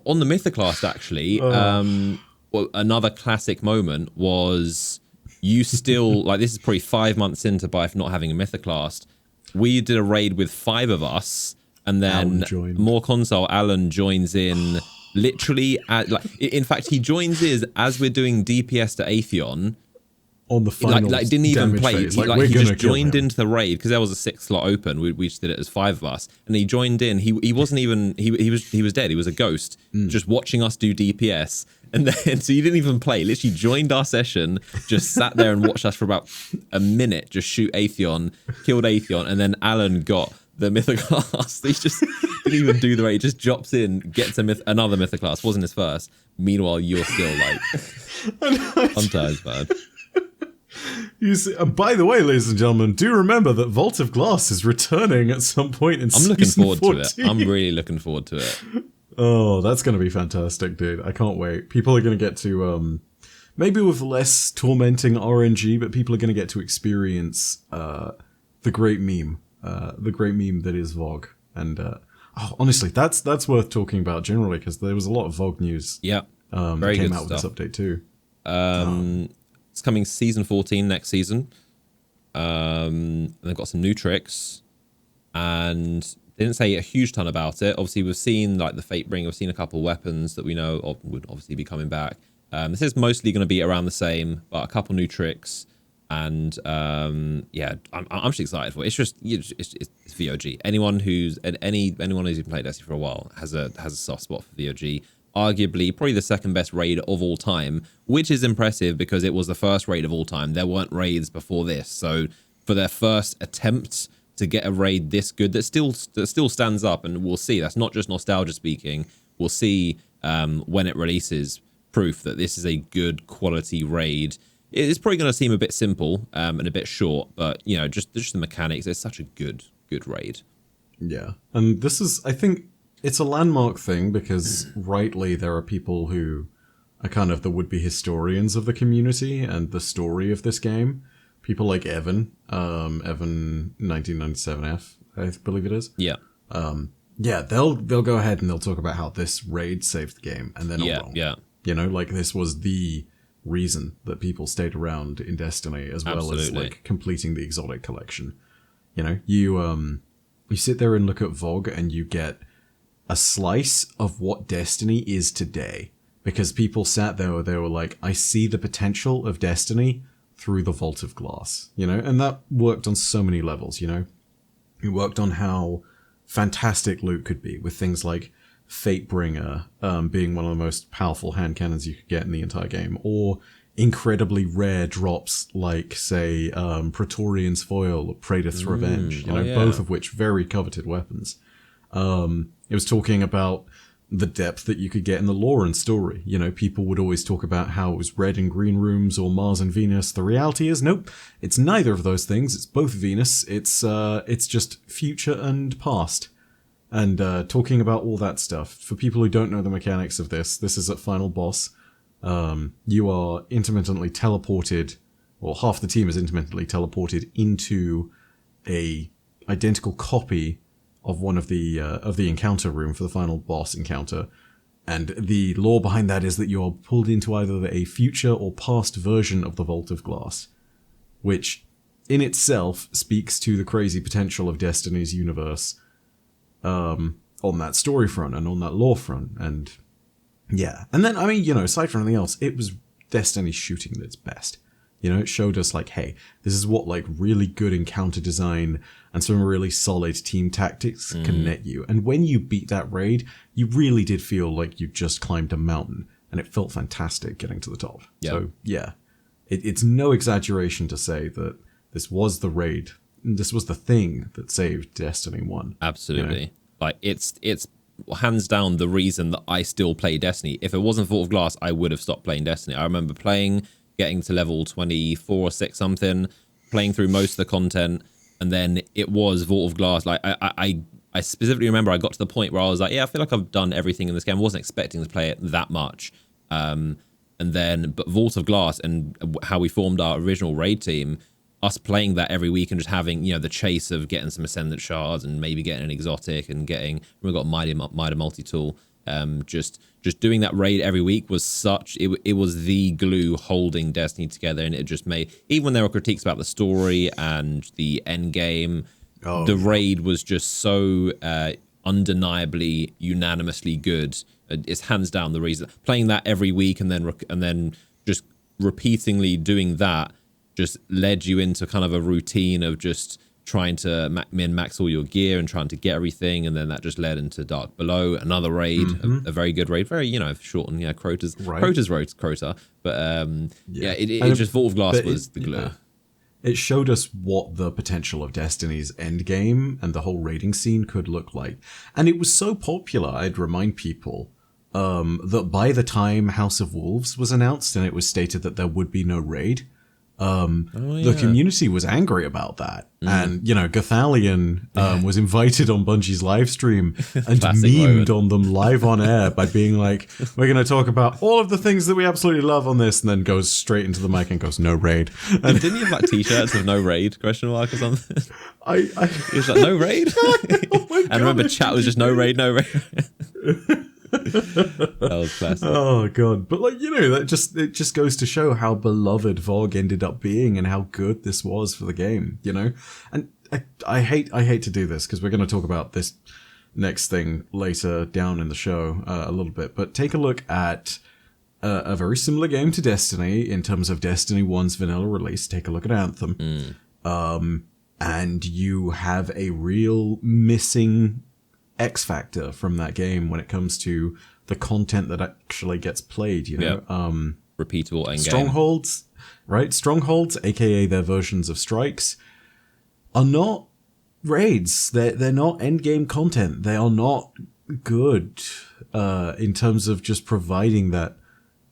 On the mythoclast, actually, well, another classic moment was you still like this is probably 5 months into Bife not having a mythoclast. We did a raid with 5 of us, and then more console. Alan joins in literally in fact he joins in as we're doing DPS to Atheon. On the final like didn't even play. He just joined into the raid because there was a 6 slot open. We just did it as 5 of us, and he joined in. He wasn't even he was dead. He was a ghost, just watching us do DPS. And then so you didn't even play. Literally joined our session, just sat there and watched us for about a minute, just shoot Atheon, killed Atheon, and then Alan got the mythoclast. He just didn't even do the raid. Just drops in, gets another mythoclast. Wasn't his first. Meanwhile, you're still like untires, man. By the way, ladies and gentlemen, do remember that Vault of Glass is returning at some point in season 14. I'm looking forward to it. I'm really looking forward to it. Oh, that's going to be fantastic, dude. I can't wait. People are going to get to, maybe with less tormenting RNG, but people are going to get to experience the great meme that is VOG. And honestly, that's worth talking about generally, because there was a lot of VOG news. Yeah, very good stuff. With this update too. It's coming season 14 next season. And they've got some new tricks, and they didn't say a huge ton about it. Obviously, we've seen like the Fatebringer. We've seen a couple of weapons that we know of would obviously be coming back. This is mostly going to be around the same, but a couple new tricks. And yeah, I'm just excited for it. It's just it's VOG. Anyone who's even played Destiny for a while has a soft spot for VOG. Arguably, probably the second best raid of all time, which is impressive because it was the first raid of all time. There weren't raids before this, so for their first attempt to get a raid this good that still stands up, and we'll see. That's not just nostalgia speaking. We'll see when it releases proof that this is a good quality raid. It's probably going to seem a bit simple and a bit short, but you know, just the mechanics. It's such a good raid. Yeah, and this is, I think, it's a landmark thing because rightly there are people who are kind of the would-be historians of the community and the story of this game. People like Evan 1997F, I believe it is. Yeah. Yeah, they'll go ahead and they'll talk about how this raid saved the game, and they're not wrong. Yeah. You know, like this was the reason that people stayed around in Destiny, as well as like completing the exotic collection. You know, you sit there and look at VOG and you get a slice of what Destiny is today, because people sat there, they were like, I see the potential of Destiny through the Vault of Glass, you know, and that worked on so many levels, you know. It worked on how fantastic loot could be with things like Fatebringer being one of the most powerful hand cannons you could get in the entire game, or incredibly rare drops like, say, Praetorian's Foil or Praetor's Revenge, you know, both of which very coveted weapons. It was talking about the depth that you could get in the lore and story. You know, people would always talk about how it was red and green rooms or Mars and Venus. The reality is, nope, it's neither of those things. It's both Venus. It's just future and past. And talking about all that stuff. For people who don't know the mechanics of this is at Final Boss. You are intermittently teleported, or half the team is intermittently teleported into a identical copy of one of the encounter room for the final boss encounter. And the lore behind that is that you're pulled into either a future or past version of the Vault of Glass, which in itself speaks to the crazy potential of Destiny's universe on that story front and on that lore front. And yeah. And then, I mean, you know, aside from anything else, it was Destiny shooting at its best. You know, it showed us like, hey, this is what like really good encounter design and some really solid team tactics can net you. And when you beat that raid, you really did feel like you just climbed a mountain, and it felt fantastic getting to the top. Yep. So yeah, it's no exaggeration to say that this was the raid. This was the thing that saved Destiny 1. Absolutely. You know? Like it's hands down the reason that I still play Destiny. If it wasn't Vault of Glass, I would have stopped playing Destiny. I remember getting to level 24 or 6 something, playing through most of the content, and then it was Vault of Glass. Like I specifically remember I got to the point where I was like, yeah, I feel like I've done everything in this game. I wasn't expecting to play it that much. But Vault of Glass and how we formed our original raid team, us playing that every week and just having, you know, the chase of getting some Ascendant shards and maybe getting an exotic and we got Mighty Multi-Tool. Just doing that raid every week was it was the glue holding Destiny together, and it just made, even when there were critiques about the story and the end game, the raid was just so undeniably unanimously good. It's hands down the reason. Playing that every week and then just repeatedly doing that just led you into kind of a routine of just trying to min-max all your gear and trying to get everything, and then that just led into Dark Below, another raid, a very good raid, very, short and Crota's road Crota, but it just Vault of Glass was the glue. It showed us what the potential of Destiny's endgame and the whole raiding scene could look like, and it was so popular. I'd remind people that by the time House of Wolves was announced and it was stated that there would be no raid, the community was angry about that. And, Gathalion was invited on Bungie's live stream and memed on them live on air by being like, we're going to talk about all of the things that we absolutely love on this, and then goes straight into the mic and goes, no raid. And didn't you have like t-shirts of no raid ? Or something? It was like, no raid? Oh my God, and remember chat was just no raid, no raid. That was classic. Oh God. But it just goes to show how beloved VoG ended up being and how good this was for the game, And I hate to do this because we're going to talk about this next thing later down in the show a little bit, but take a look at a very similar game to Destiny in terms of Destiny 1's vanilla release. Take a look at Anthem. And you have a real missing X factor from that game when it comes to the content that actually gets played, repeatable endgame. Strongholds, right? Strongholds, aka their versions of strikes, are not raids. They're not endgame content. They are not good in terms of just providing that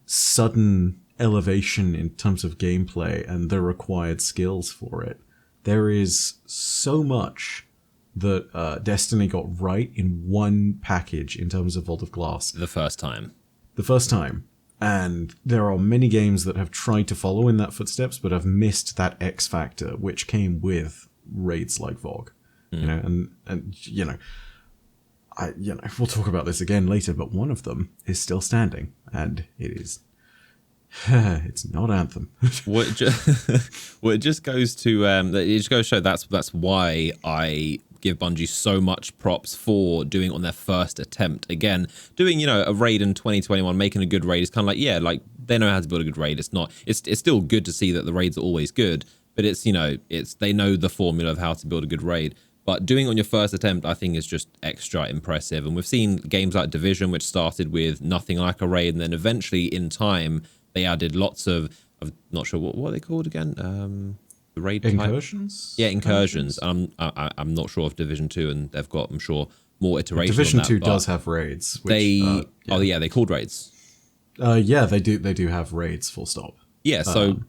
sudden elevation in terms of gameplay and the required skills for it. There is so much that Destiny got right in one package in terms of Vault of Glass. The first time. And there are many games that have tried to follow in that footsteps, but have missed that X factor, which came with raids like VoG. We'll talk about this again later, but one of them is still standing, and it is... it's not Anthem. It just goes to show that's why I give Bungie so much props for doing it on their first attempt. Again, doing a raid in 2021, making a good raid is kind of like they know how to build a good raid. It's still good to see that the raids are always good, but it's they know the formula of how to build a good raid. But doing it on your first attempt, I think, is just extra impressive. And we've seen games like Division, which started with nothing like a raid, and then eventually in time they added lots of I'm not sure what are they called again. The raid incursions? Type? Yeah, incursions. I'm not sure of Division 2, and they've got, I'm sure, more iterations. Division on that, 2 does have raids. Which, they called raids. They do. They do have raids. Full stop. Yeah, so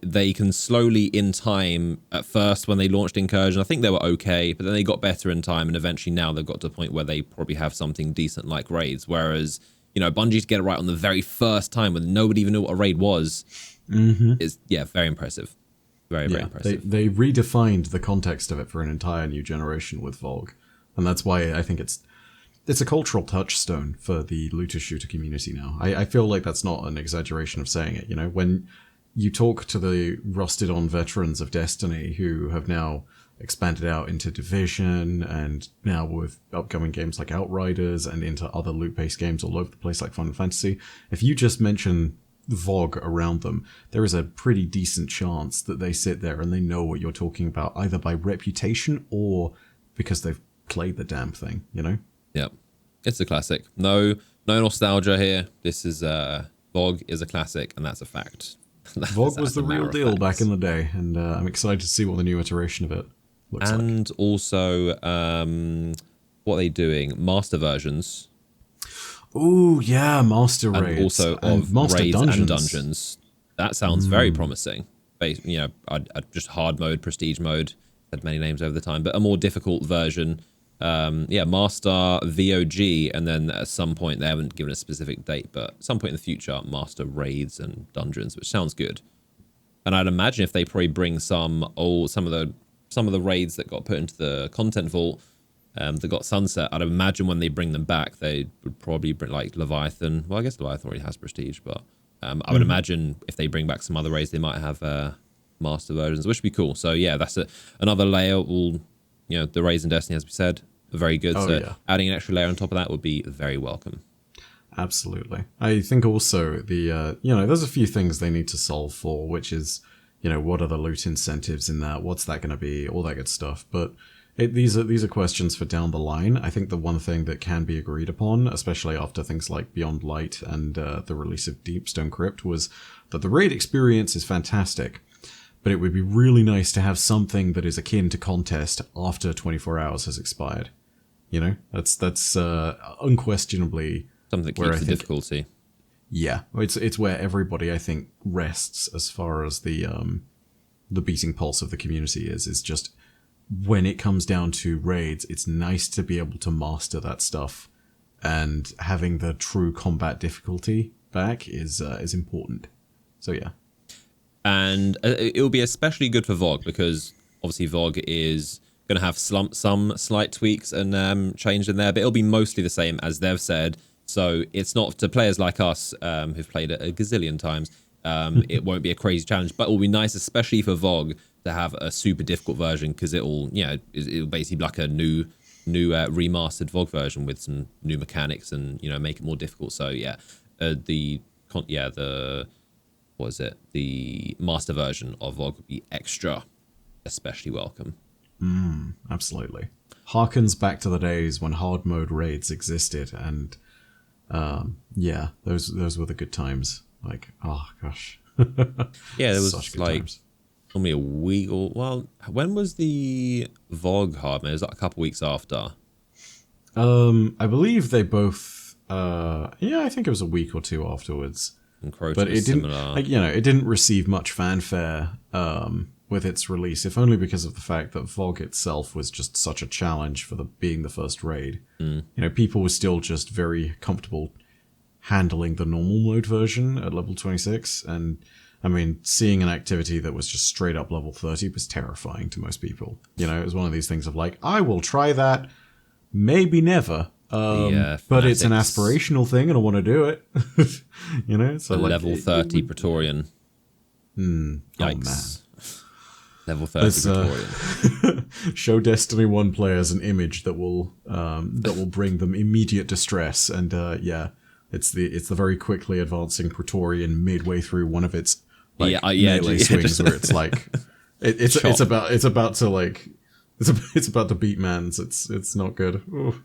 they can slowly in time. At first, when they launched Incursion, I think they were okay, but then they got better in time, and eventually now they've got to a point where they probably have something decent like raids. Whereas Bungie's get it right on the very first time when nobody even knew what a raid was. Is very impressive. Very impressive. They redefined the context of it for an entire new generation with VoG, and that's why I think it's a cultural touchstone for the looter shooter community now. I feel like that's not an exaggeration of saying it. When you talk to the rusted on veterans of Destiny who have now expanded out into Division and now with upcoming games like Outriders and into other loot-based games all over the place like Final Fantasy, if you just mention VoG around them, there is a pretty decent chance that they sit there and they know what you're talking about, either by reputation or because they've played the damn thing, Yep. It's a classic. No nostalgia here. This is VoG is a classic, and that's a fact. VoG was the real deal back in the day, and I'm excited to see what the new iteration of it looks like. And also, what are they doing? Master versions. Oh yeah, master raids. And also of master raids dungeons. and dungeons. That sounds very promising. Just hard mode, prestige mode. Had many names over the time, but a more difficult version. Master VOG, and then at some point, they haven't given a specific date, but at some point in the future, master raids and dungeons, which sounds good. And I'd imagine if they probably bring some of the raids that got put into the content vault, They got Sunset. I'd imagine when they bring them back, they would probably bring like Leviathan. Well, I guess Leviathan already has Prestige, but I would imagine if they bring back some other raids, they might have master versions, which would be cool. So yeah, that's another layer. All the raids in Destiny, as we said, are very good. Adding an extra layer on top of that would be very welcome. Absolutely. I think also the there's a few things they need to solve for, which is what are the loot incentives in that? What's that going to be? All that good stuff. But these are questions for down the line. I think the one thing that can be agreed upon, especially after things like Beyond Light and the release of Deepstone Crypt, was that the raid experience is fantastic, but it would be really nice to have something that is akin to contest after 24 hours has expired. That's unquestionably something that keeps the difficulty. Yeah, it's where everybody, I think, rests as far as the beating pulse of the community is just when it comes down to raids, it's nice to be able to master that stuff, and having the true combat difficulty back is important. So yeah. And it will be especially good for VOG because obviously VOG is going to have some slight tweaks and change in there, but it'll be mostly the same as they've said. So it's not to players like us who've played it a gazillion times. It won't be a crazy challenge, but it will be nice, especially for VOG, to have a super difficult version because it'll basically be like a new remastered VOG version with some new mechanics and make it more difficult. So yeah, the master version of VOG would be especially welcome. Absolutely. Harkens back to the days when hard mode raids existed, and those were the good times. Like, oh gosh. Yeah, there was such like times. Only a week when was the VOG hard mode? It was like a couple weeks after. I believe they both I think it was a week or two afterwards. But it didn't similar. it didn't receive much fanfare with its release, if only because of the fact that VOG itself was just such a challenge for being the first raid. People were still just very comfortable handling the normal mode version at level 26, and I mean, seeing an activity that was just straight up level 30 was terrifying to most people. It was one of these things of like, I will try that, maybe never. But it's an aspirational thing and I want to do it. So like, level 30 Praetorian. Yikes. Oh, man. Level 30 Praetorian. Show Destiny 1 players an image that will bring them immediate distress, and it's the very quickly advancing Praetorian midway through one of its melee swings where it's like it's about to beat mans. It's not good. Ooh.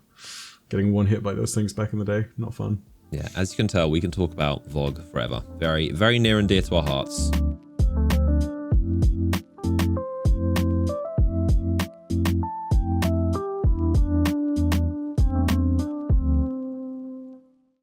Getting one hit by those things back in the day, not fun. Yeah, as you can tell, we can talk about VOG forever. Very, very near and dear to our hearts.